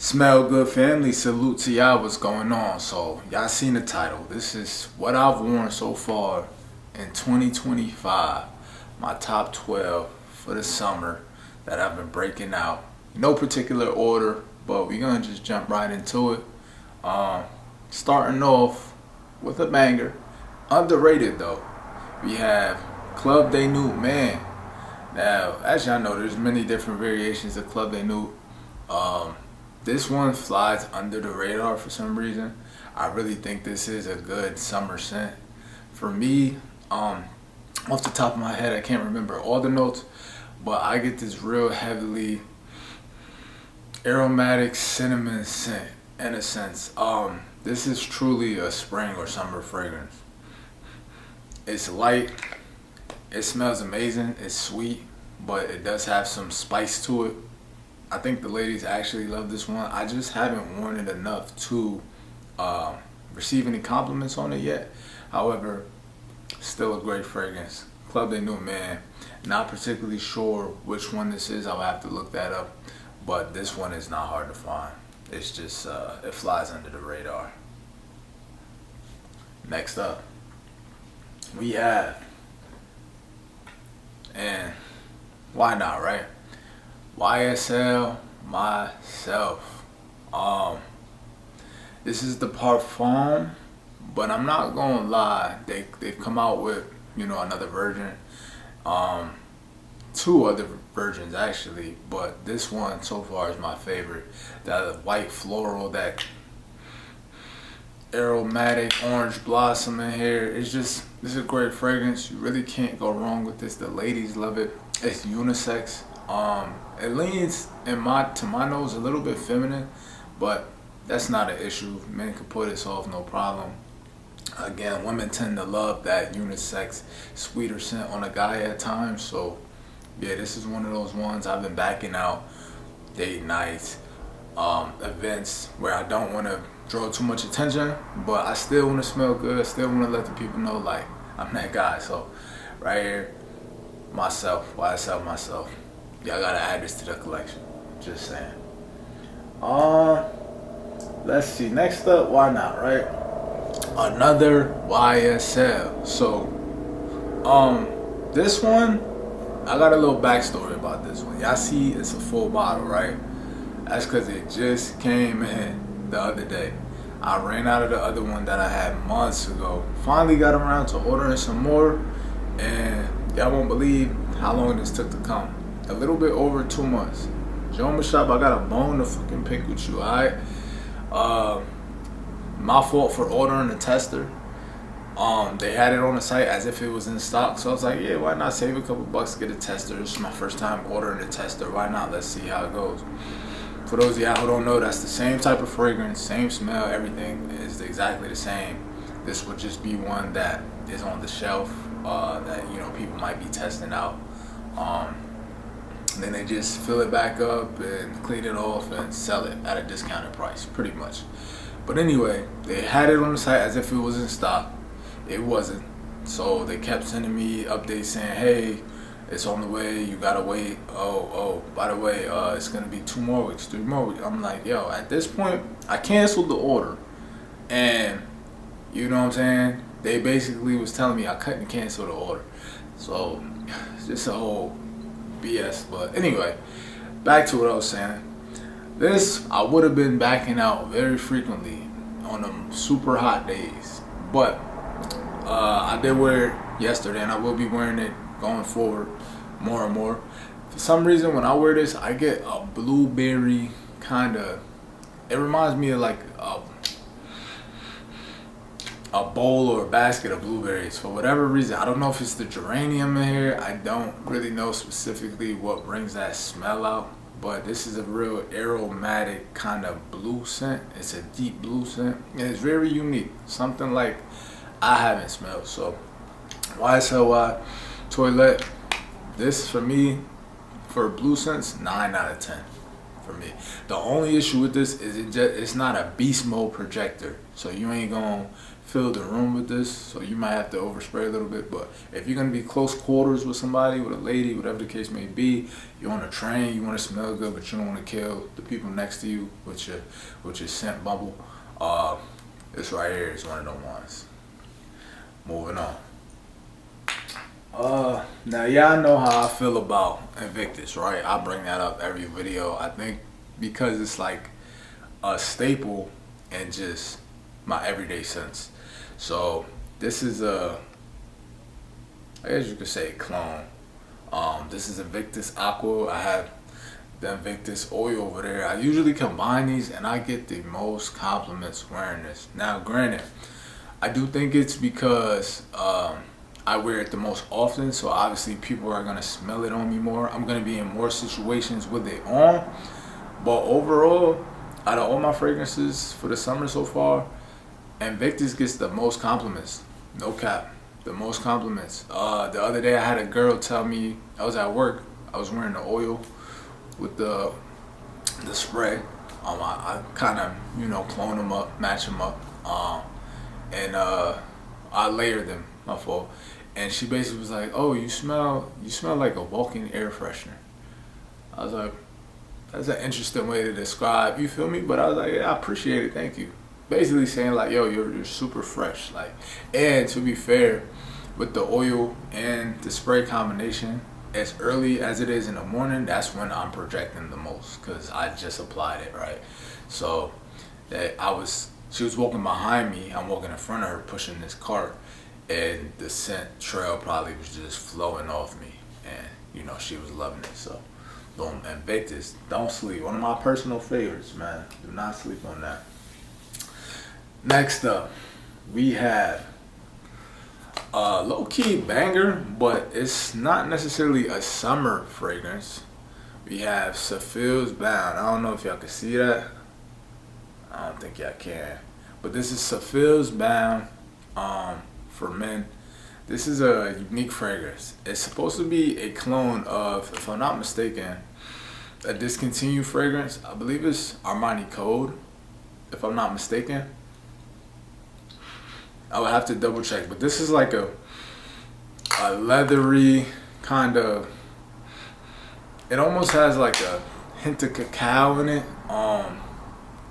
Smell Good family, salute to y'all. What's going on? So, y'all seen the title. This is what I've worn so far in 2025. My top 12 for the summer that I've been breaking out. No particular order, but we're gonna just jump right into it. Starting off with a banger. Underrated though. We have Club De Nude Man. Now, as y'all know, there's many different variations of Club De Nude. This one flies under the radar for some reason. I really think this is a good summer scent. For me, off the top of my head, I can't remember all the notes, but I get this real heavily aromatic cinnamon scent in a sense. This is truly a spring or summer fragrance. It's light, it smells amazing, it's sweet, but it does have some spice to it. I think the ladies actually love this one. I just haven't worn it enough to receive any compliments on it yet. However, still a great fragrance. Club De Nude Man. Not particularly sure which one this is. I'll have to look that up. But this one is not hard to find. It's just, it flies under the radar. Next up, we have, and why not, right? YSL Myself. This is the Parfum, but I'm not gonna lie, they've come out with another version, two other versions actually, but this one so far is my favorite. That white floral, that aromatic orange blossom in here. This is a great fragrance. You really can't go wrong with this. The ladies love it. It's unisex. It leans to my nose a little bit feminine, but that's not an issue. Men can pull this off no problem. Again, women tend to love that unisex, sweeter scent on a guy at times. So yeah, this is one of those ones I've been backing out. Date nights, events where I don't want to draw too much attention, but I still want to smell good. Still want to let the people know like I'm that guy. So right here, YSL Myself. Y'all gotta add this to the collection. Just saying. Let's see. Next up, why not, right? Another YSL. So, this one, I got a little backstory about this one. Y'all see, it's a full bottle, right? That's because it just came in the other day. I ran out of the other one that I had months ago. Finally got around to ordering some more, and y'all won't believe how long this took to come. A little bit over 2 months. Joma Shop, I got a bone to fucking pick with you, alright? My fault for ordering a tester. They had it on the site as if it was in stock, so I was like, yeah, why not save a couple bucks to get a tester? This is my first time ordering a tester. Why not? Let's see how it goes. For those of y'all who don't know, that's the same type of fragrance, same smell, everything is exactly the same. This would just be one that is on the shelf that people might be testing out. And then they just fill it back up and clean it off and sell it at a discounted price, pretty much. But anyway, they had it on the site as if it was in stock. It wasn't. So they kept sending me updates saying, hey, it's on the way, you gotta wait. Oh, by the way, it's gonna be 2 more weeks, 3 more weeks. I'm like, yo, at this point, I canceled the order. And, you know what I'm saying? They basically was telling me I couldn't cancel the order. So, it's just a whole BS. But anyway, back to what I was saying. This, I would have been backing out very frequently on them super hot days. But, I did wear it yesterday, and I will be wearing it going forward more and more. For some reason, when I wear this, I get a blueberry kind of, it reminds me of like a bowl or a basket of blueberries for whatever reason. I don't know if it's the geranium in here. I don't really know specifically what brings that smell out, but this is a real aromatic kind of blue scent. It's a deep blue scent, and it's very unique. Something like I haven't smelled. So YSL Toilette, this for me, for blue scents, 9 out of 10. for me. The only issue with this is it's not a beast mode projector, so you ain't gonna fill the room with this, so you might have to overspray a little bit. But if you're gonna be close quarters with somebody, with a lady, whatever the case may be, you're on a train, you want to smell good, but you don't want to kill the people next to you with your scent bubble. This right here is one of them ones. Moving on. Now y'all know how I feel about Invictus, right? I bring that up every video. I think because it's like a staple and just my everyday sense. So this is I guess you could say clone. This is Invictus Aqua. I have the Invictus oil over there. I usually combine these and I get the most compliments wearing this. Now granted, I do think it's because I wear it the most often, so obviously people are gonna smell it on me more. I'm gonna be in more situations with it on. But overall, out of all my fragrances for the summer so far, Invictus gets the most compliments. No cap, the most compliments. The other day I had a girl tell me, I was at work, I was wearing the oil with the spray. I kind of, clone them up, match them up, and I layered them. My fault. And she basically was like, "Oh, you smell like a walking air freshener." I was like, "That's an interesting way to describe." You feel me? But I was like, "Yeah, I appreciate it. Thank you." Basically saying like, "Yo, you're super fresh." Like, and to be fair, with the oil and the spray combination, as early as it is in the morning, that's when I'm projecting the most because I just applied it, right? So she was walking behind me. I'm walking in front of her, pushing this cart. And the scent trail probably was just flowing off me, and she was loving it. So, boom, Invictus, don't sleep. One of my personal favorites, man. Do not sleep on that. Next up, we have a low-key banger, but it's not necessarily a summer fragrance. We have Safil's Bound. I don't know if y'all can see that. I don't think y'all can, but this is Safil's Bound. For men, this is a unique fragrance. It's supposed to be a clone of, if I'm not mistaken, a discontinued fragrance. I believe it's Armani Code, if I'm not mistaken. I would have to double check, but this is like a leathery kind of, it almost has like a hint of cacao in it.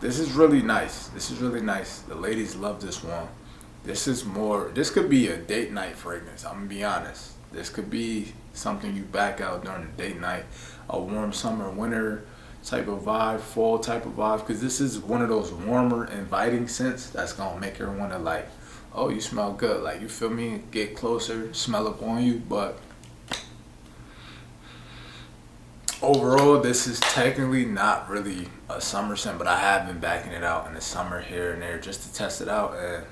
This is really nice. The ladies love this one. This could be a date night fragrance. I'm gonna be honest. This could be something you back out during the date night, a warm summer, winter type of vibe, fall type of vibe. Because this is one of those warmer, inviting scents that's gonna make her wanna like, oh, you smell good. Like, you feel me? Get closer, smell up on you. But overall, this is technically not really a summer scent, but I have been backing it out in the summer here and there just to test it out, and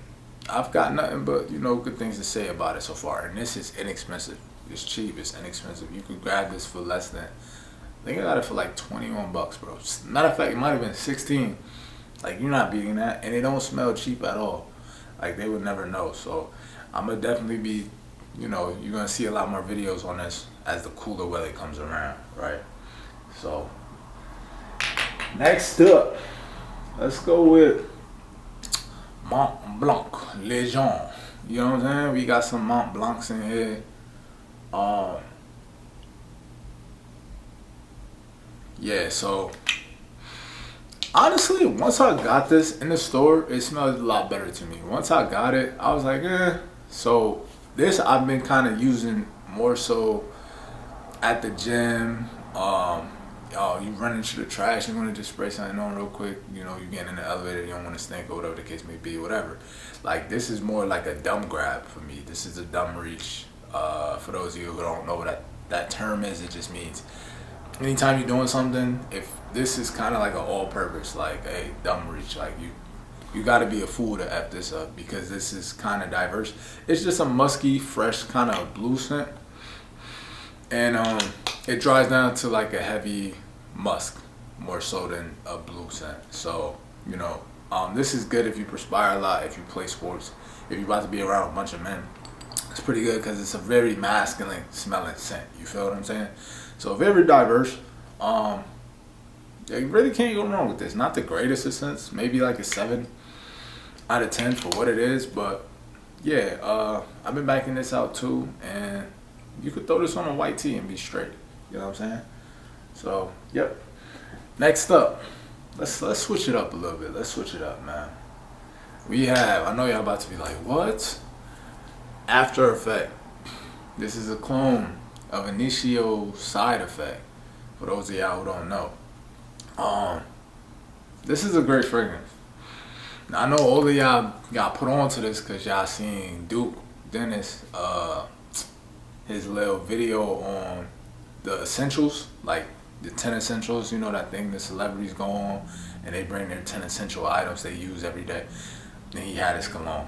I've got nothing but, good things to say about it so far. And this is inexpensive. It's cheap. It's inexpensive. You could grab this for less than, I think I got it for like $21, bro. Matter of fact, it might have been 16. Like, you're not beating that. And it don't smell cheap at all. Like, they would never know. So, I'm going to definitely be, you're going to see a lot more videos on this as the cooler weather comes around, right? So, next up, let's go with Mont Blanc Legend. You know what I'm saying? We got some Mont Blancs in here. Yeah, so honestly, once I got this in the store, it smelled a lot better to me. Once I got it, I was like, eh. So this I've been kind of using more so at the gym. You run into the trash, you want to just spray something on real quick, you get in the elevator, you don't want to stink or whatever the case may be, whatever. Like, this is more like a dumb grab for me. This is a dumb reach. For those of you who don't know what that term is, it just means anytime you're doing something, if this is kind of like an all-purpose, like a dumb reach, like you got to be a fool to F this up because this is kind of diverse. It's just a musky, fresh kind of blue scent. And it dries down to like a heavy musk more so than a blue scent. So, this is good if you perspire a lot, if you play sports, if you're about to be around a bunch of men. It's pretty good because it's a very masculine smelling scent. You feel what I'm saying? So very diverse. Yeah, You really can't go wrong with this. Not the greatest of scents, maybe like a 7 out of 10 for what it is, but yeah, I've been backing this out too, and you could throw this on a white tee and be straight. You know what I'm saying? So, yep. Next up, let's switch it up a little bit. Let's switch it up, man. We have, I know y'all about to be like, what? After Effect. This is a clone of Initio Side Effect. For those of y'all who don't know, this is a great fragrance. Now, I know all of y'all got put on to this because y'all seen Duke Dennis, his little video on the essentials, like the 10 essentials. You know that thing the celebrities go on and they bring their 10 essential items they use every day. And he had his cologne.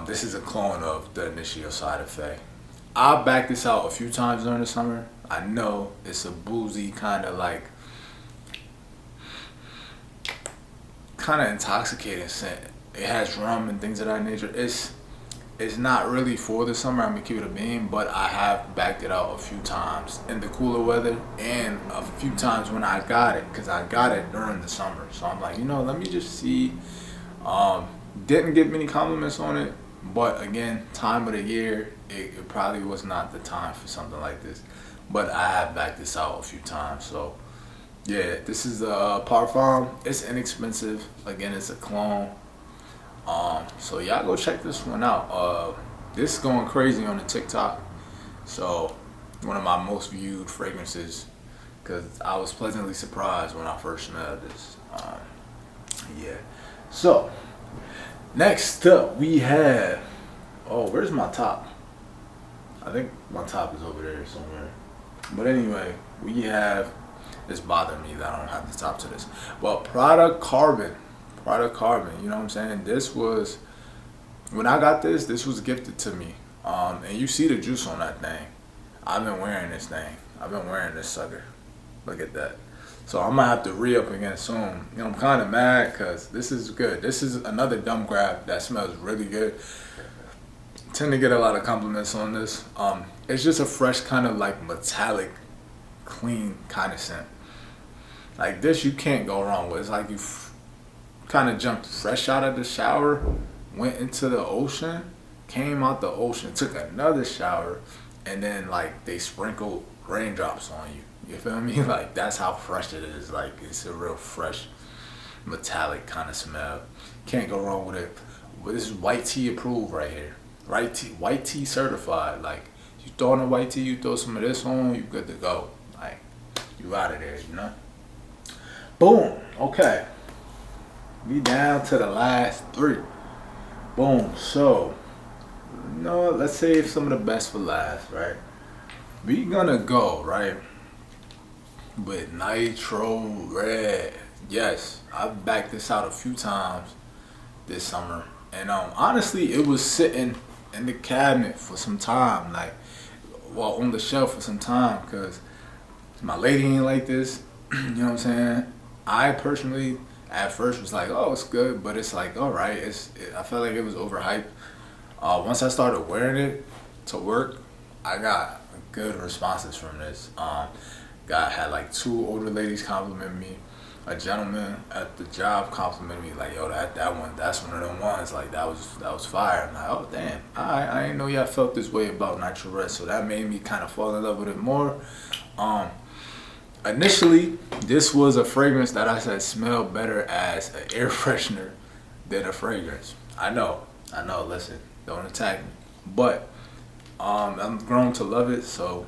This is a clone of the Initio Side Effect. I backed this out a few times during the summer. I know it's a boozy kind of like, kind of intoxicating scent. It has rum and things of that nature. It's not really for the summer, I'm gonna keep it a bean, but I have backed it out a few times in the cooler weather and a few times when I got it, because I got it during the summer. So I'm like, let me just see. Didn't get many compliments on it, but again, time of the year, it probably was not the time for something like this. But I have backed this out a few times. So yeah, this is a Parfum. It's inexpensive. Again, it's a clone. So y'all go check this one out. This is going crazy on the TikTok. So one of my most viewed fragrances, because I was pleasantly surprised when I first smelled this. Yeah. So next up we have, where's my top? I think my top is over there somewhere. But anyway, we have, it's bothering me that I don't have the top to this. Well, Prada Carbon, you know what I'm saying? This was, when I got this was gifted to me. And you see the juice on that thing. I've been wearing this thing. I've been wearing this sucker. Look at that. So I'm gonna have to re-up again soon. I'm kind of mad because this is good. This is another dumb grab that smells really good. Tend to get a lot of compliments on this. It's just a fresh kind of like metallic, clean kind of scent. Like this, you can't go wrong with. It's like you kind of jumped fresh out of the shower, went into the ocean, came out the ocean, took another shower, and then like they sprinkled raindrops on you. You feel me? Like that's how fresh it is. Like it's a real fresh, metallic kind of smell. Can't go wrong with it. But this is white tea approved right here. White tea certified. Like you throw in a white tea, you throw some of this on, you good to go. Like you out of there, Boom. Okay. We down to the last 3. Boom. So, let's save some of the best for last, right? We gonna go, right, with Nitro Red. Yes, I've backed this out a few times this summer. And honestly, it was sitting in the cabinet for some time, on the shelf for some time, because my lady ain't like this. You know what I'm saying? I personally, at first, was like, oh, it's good, but it's like, all right. I felt like it was overhyped. Once I started wearing it to work, I got good responses from this. Had like 2 older ladies compliment me. A gentleman at the job complimented me like, yo, that one, that's one of them ones. Like that was fire. I'm like, oh damn, I didn't know y'all felt this way about Nitro Red, so that made me kind of fall in love with it more. Initially, this was a fragrance that I said smelled better as an air freshener than a fragrance. I know. Listen, don't attack me, but I've grown to love it. So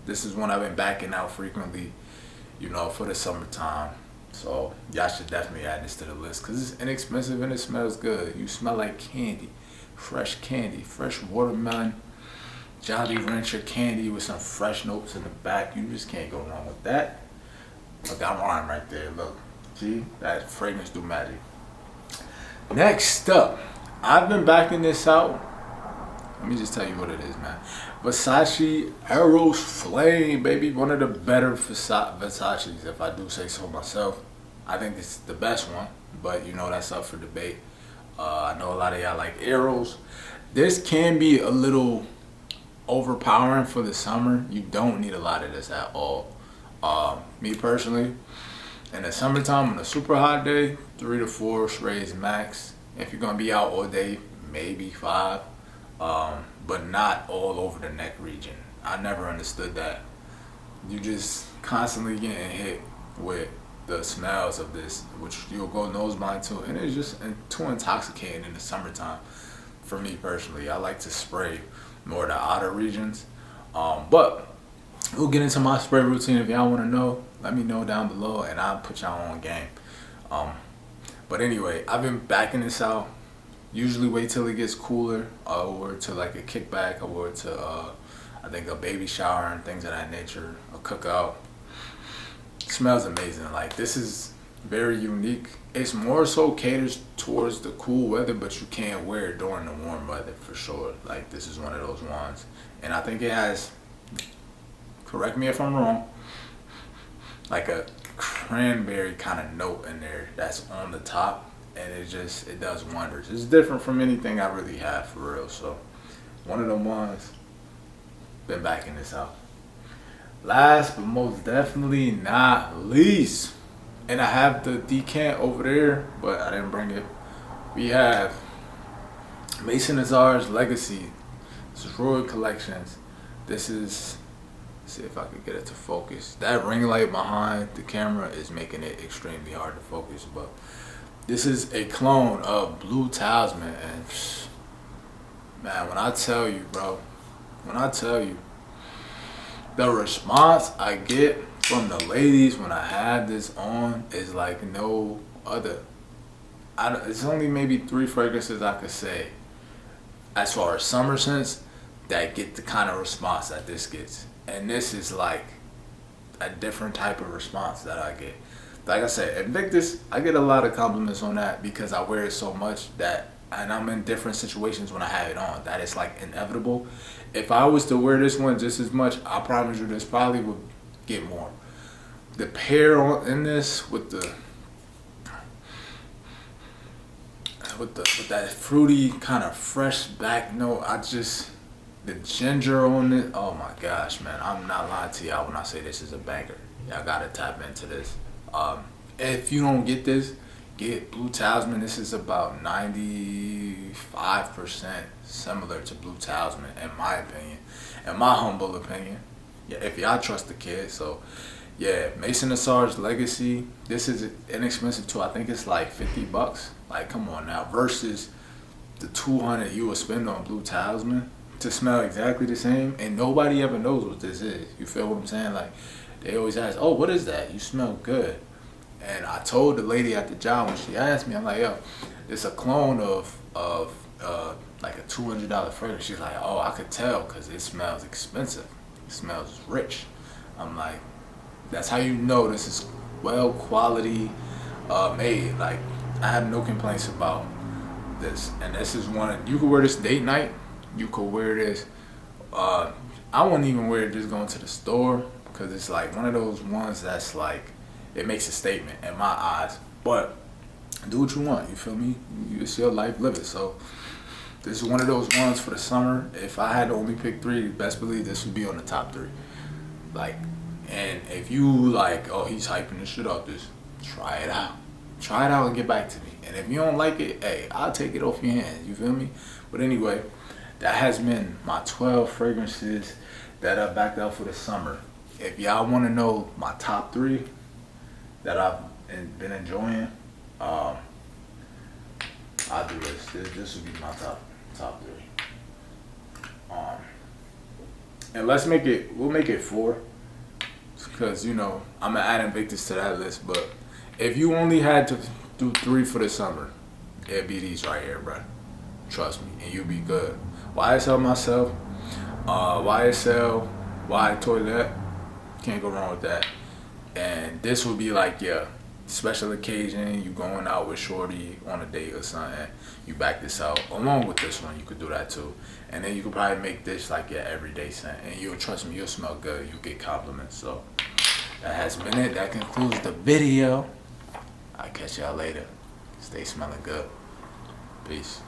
this is one I've been backing out frequently, for the summertime. So y'all should definitely add this to the list because it's inexpensive and it smells good. You smell like candy, fresh watermelon, Jolly Rancher candy with some fresh notes in the back. You just can't go wrong with that. Look, I'm on right there. Look, see, that fragrance do magic. Next up, I've been backing this out. Let me just tell you what it is, man. Versace Eros Flame, baby. One of the better Versace's, if I do say so myself. I think it's the best one, but that's up for debate. I know a lot of y'all like Eros. This can be a little overpowering for the summer. You don't need a lot of this at all. Me personally, In the summertime, on a super hot day, 3 to 4 sprays max. If you're gonna be out all day, maybe 5, but not all over the neck region. I never understood that. You just constantly getting hit with the smells of this, which you'll go nose blind to, and it's just too intoxicating in the summertime. For me personally, I like to spray more the outer regions, but we'll get into my spray routine. If y'all want to know, let me know down below, and I'll put y'all on game. But anyway, I've been backing this out. Usually wait till it gets cooler, or to like a kickback, or to I think a baby shower and things of that nature, a cookout. It smells amazing. Like, this is very unique. It's more so caters towards the cool weather, but you can't wear it during the warm weather for sure. Like, this is one of those ones, and I think it has, correct me if I'm wrong, like a cranberry kind of note in there that's on the top, and it does wonders. It's different from anything I really have for real. So one of them ones, been backing this out. Last but most definitely not least, and I have the decant over there, but I didn't bring it. We have Maison Azar's Legacy. This is Royal Collections. This is, let's see if I could get it to focus. That ring light behind the camera is making it extremely hard to focus, but this is a clone of Blue Talisman, and man, when I tell you, bro, when I tell you, the response I get from the ladies when I have this on is like no other. It's only maybe 3 fragrances I could say, as far as summer scents, that get the kind of response that this gets. And this is like a different type of response that I get. Like I said, Invictus, I get a lot of compliments on that because I wear it so much that, and I'm in different situations when I have it on, that it's like inevitable. If I was to wear this one just as much, I promise you this probably would get more. The pear in this with that fruity kind of fresh back note, the ginger on it, oh my gosh, man, I'm not lying to y'all when I say this is a banger. Y'all gotta tap into this. If you don't get this, get Blue Talisman. This is about 95% similar to Blue Talisman, in my opinion, in my humble opinion. Yeah, if y'all trust the kid. So yeah, Maison Azar's Legacy. This is inexpensive too. I think it's like $50. Like, come on now, versus the $200 you would spend on Blue Talisman to smell exactly the same, and nobody ever knows what this is. You feel what I'm saying? Like, they always ask, "Oh, what is that? You smell good." And I told the lady at the job when she asked me, I'm like, "Yo, it's a clone of like a $200 fragrance." She's like, "Oh, I could tell because it smells expensive. It smells rich." I'm like, that's how you know this is well quality made. Like, I have no complaints about this. And this is one, you could wear this date night. You could wear this. I wouldn't even wear it just going to the store, because it's like one of those ones that's like, it makes a statement in my eyes. But do what you want, you feel me? It's your life, live it. So this is one of those ones for the summer. If I had to only pick 3, best believe this would be on the top 3. Like, and if you like, oh, he's hyping this shit up, just try it out. Try it out and get back to me. And if you don't like it, hey, I'll take it off your hands, you feel me? But anyway, that has been my 12 fragrances that I backed out for the summer. If y'all want to know my top 3 that I've been enjoying, I'll do this. This would be my top 3. And we'll make it 4, because, you know, I'm gonna add Invictus to that list. But if you only had to do 3 for the summer, it'd be these right here, bro. Trust me, and you'll be good. YSL Myself, YSL, Y Toilette, can't go wrong with that. And this would be like your special occasion, you going out with shorty on a date or something, you back this out. Along with this one, you could do that too. And then you could probably make this like your everyday scent. And you'll, trust me, you'll smell good, you'll get compliments. So that has been it. That concludes the video. I'll catch y'all later. Stay smelling good. Peace.